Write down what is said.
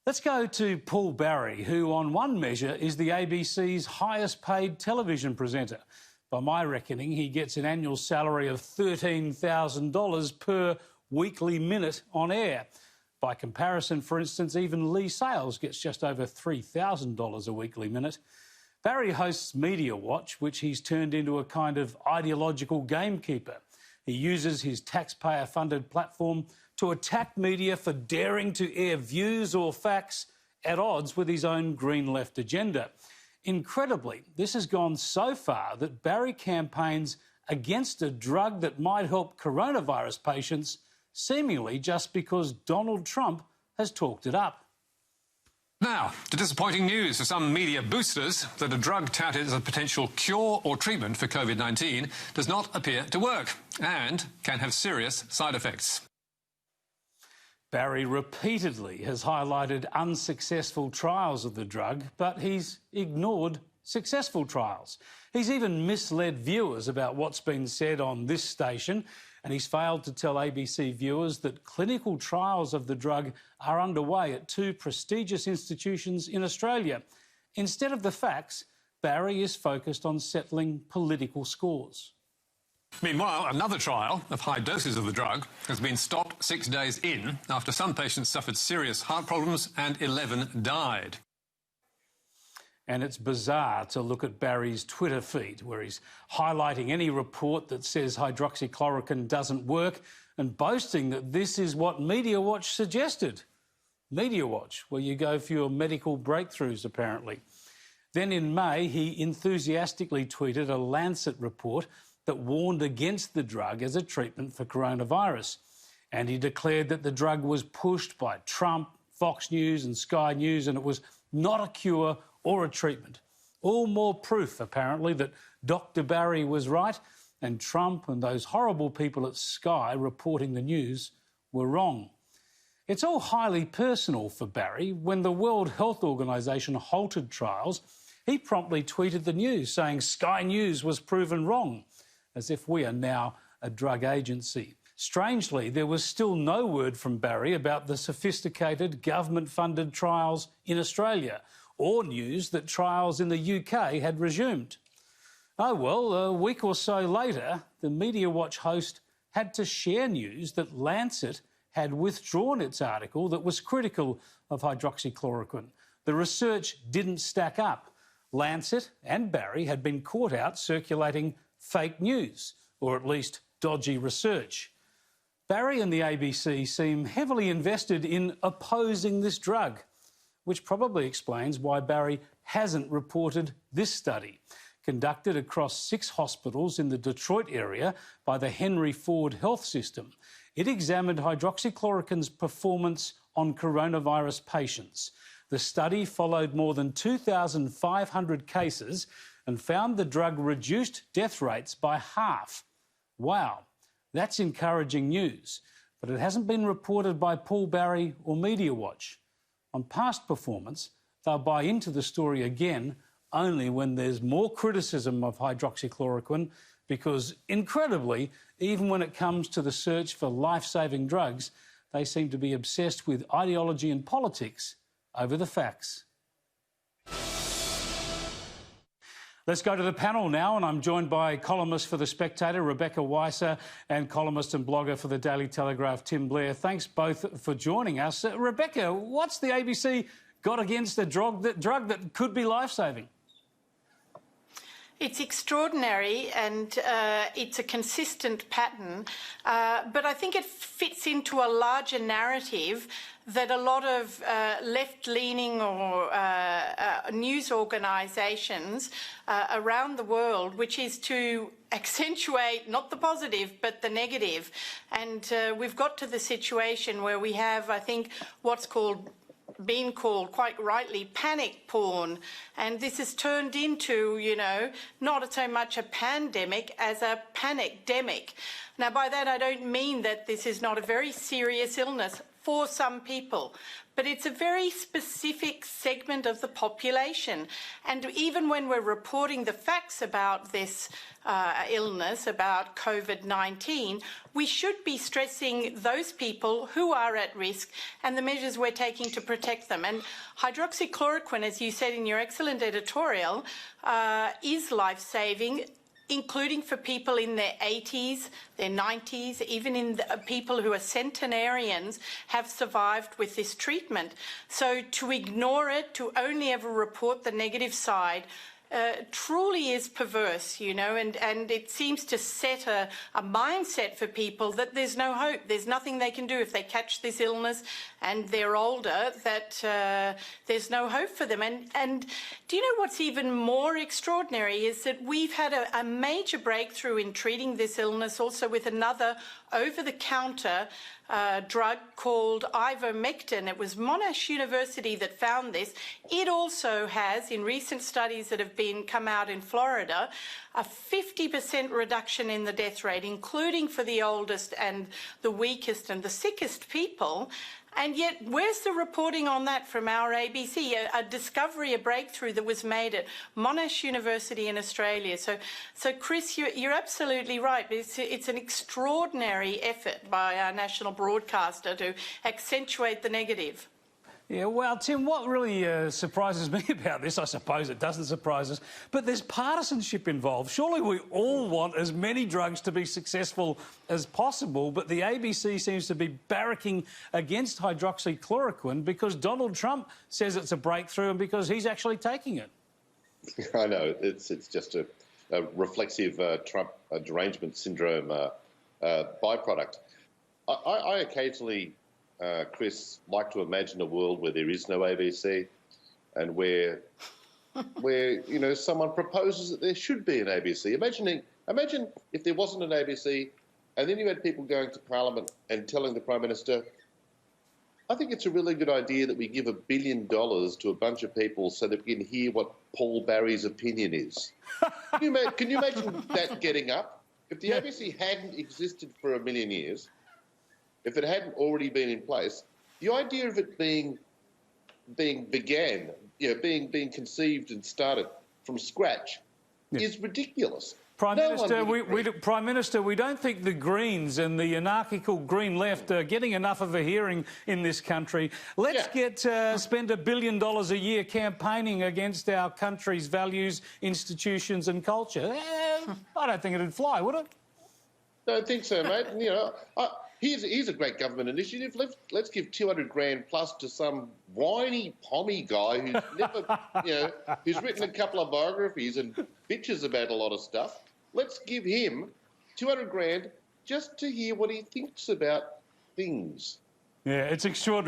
Let's go to Paul Barry, who on one measure is the ABC's highest paid television presenter. By my reckoning, he gets an annual salary of $13,000 per weekly minute on air. By comparison, for instance, even Lee Sales gets just over $3,000 a weekly minute. Barry hosts Media Watch, which he's turned into a kind of ideological gamekeeper. He uses his taxpayer-funded platform to attack media for daring to air views or facts at odds with his own Green Left agenda. Incredibly, this has gone so far that Barry campaigns against a drug that might help coronavirus patients, seemingly just because Donald Trump has talked it up. Now, to disappointing news for some media boosters that a drug touted as a potential cure or treatment for COVID-19 does not appear to work and can have serious side effects. Barry repeatedly has highlighted unsuccessful trials of the drug, but he's ignored successful trials. He's even misled viewers about what's been said on this station, and he's failed to tell ABC viewers that clinical trials of the drug are underway at two prestigious institutions in Australia. Instead of the facts, Barry is focused on settling political scores. Meanwhile, another trial of high doses of the drug has been stopped 6 days in after some patients suffered serious heart problems and 11 died. And it's bizarre to look at Barry's Twitter feed, where he's highlighting any report that says hydroxychloroquine doesn't work and boasting that this is what Media Watch suggested. Media Watch, where you go for your medical breakthroughs, apparently. Then in May, he enthusiastically tweeted a Lancet report that warned against the drug as a treatment for coronavirus. And he declared that the drug was pushed by Trump, Fox News and Sky News, and it was not a cure or a treatment. All more proof, apparently, that Dr. Barry was right and Trump and those horrible people at Sky reporting the news were wrong. It's all highly personal for Barry. When the World Health Organization halted trials, he promptly tweeted the news saying Sky News was proven wrong, as if we are now a drug agency. Strangely, there was still no word from Barry about the sophisticated government-funded trials in Australia, or news that trials in the UK had resumed. Oh well, a week or so later, the Media Watch host had to share news that Lancet had withdrawn its article that was critical of hydroxychloroquine. The research didn't stack up. Lancet and Barry had been caught out circulating fake news, or at least dodgy research. Barry and the ABC seem heavily invested in opposing this drug, which probably explains why Barry hasn't reported this study, conducted across 6 hospitals in the Detroit area by the Henry Ford Health System. It examined hydroxychloroquine's performance on coronavirus patients. The study followed more than 2,500 cases and found the drug reduced death rates by half. Wow, that's encouraging news, but it hasn't been reported by Paul Barry or Media Watch. On past performance, they'll buy into the story again only when there's more criticism of hydroxychloroquine because, incredibly, even when it comes to the search for life-saving drugs, they seem to be obsessed with ideology and politics over the facts. Let's go to the panel now, and I'm joined by columnist for The Spectator, Rebecca Weiser, and columnist and blogger for The Daily Telegraph, Tim Blair. Thanks both for joining us. Rebecca, what's the ABC got against a drug that could be life-saving? It's extraordinary and it's a consistent pattern, but I think it fits into a larger narrative that a lot of left-leaning or news organisations around the world, which is to accentuate not the positive but the negative. And we've got to the situation where we have, I think, what's been called quite rightly panic porn, and this has turned into, you know, not so much a pandemic as a panicdemic. Now, by that I don't mean that this is not a very serious illness. for some people. But it's a very specific segment of the population. And even when we're reporting the facts about this illness, about COVID-19, we should be stressing those people who are at risk and the measures we're taking to protect them. And hydroxychloroquine, as you said in your excellent editorial, is life-saving, including for people in their 80s, their 90s, even in the people who are centenarians have survived with this treatment. So to ignore it, to only ever report the negative side, truly is perverse, you know, and it seems to set a mindset for people that there's no hope, there's nothing they can do if they catch this illness and they're older, that there's no hope for them. And do you know what's even more extraordinary is that we've had a major breakthrough in treating this illness also with another over-the-counter drug called ivermectin. It was Monash University that found this. It also has, in recent studies that have come out in Florida, a 50% reduction in the death rate, including for the oldest and the weakest and the sickest people. And yet, where's the reporting on that from our ABC? A discovery, a breakthrough that was made at Monash University in Australia. So Chris, you're absolutely right. It's an extraordinary effort by our national broadcaster to accentuate the negative. Yeah, well, Tim, what really surprises me about this, I suppose it doesn't surprise us, but there's partisanship involved. Surely we all want as many drugs to be successful as possible, but the ABC seems to be barracking against hydroxychloroquine because Donald Trump says it's a breakthrough and because he's actually taking it. I know, it's just a reflexive Trump derangement syndrome byproduct. I occasionally... Chris, like to imagine a world where there is no ABC and where you know, someone proposes that there should be an ABC. Imagine if there wasn't an ABC and then you had people going to Parliament and telling the Prime Minister, I think it's a really good idea that we give $1 billion to a bunch of people so that we can hear what Paul Barry's opinion is. Can you imagine that getting up? If the ABC hadn't existed for 1 million years, if it hadn't already been in place, the idea of it being conceived and started from scratch is ridiculous. Prime Minister, we don't think the Greens and the anarchical Green left are getting enough of a hearing in this country. Let's spend $1 billion a year campaigning against our country's values, institutions and culture. I don't think it'd fly, would it? Don't think so, mate. You know, here's a great government initiative. Let's give 200 grand plus to some whiny pommy guy who's never, you know, who's written a couple of biographies and bitches about a lot of stuff. Let's give him 200 grand just to hear what he thinks about things. Yeah, it's extraordinary.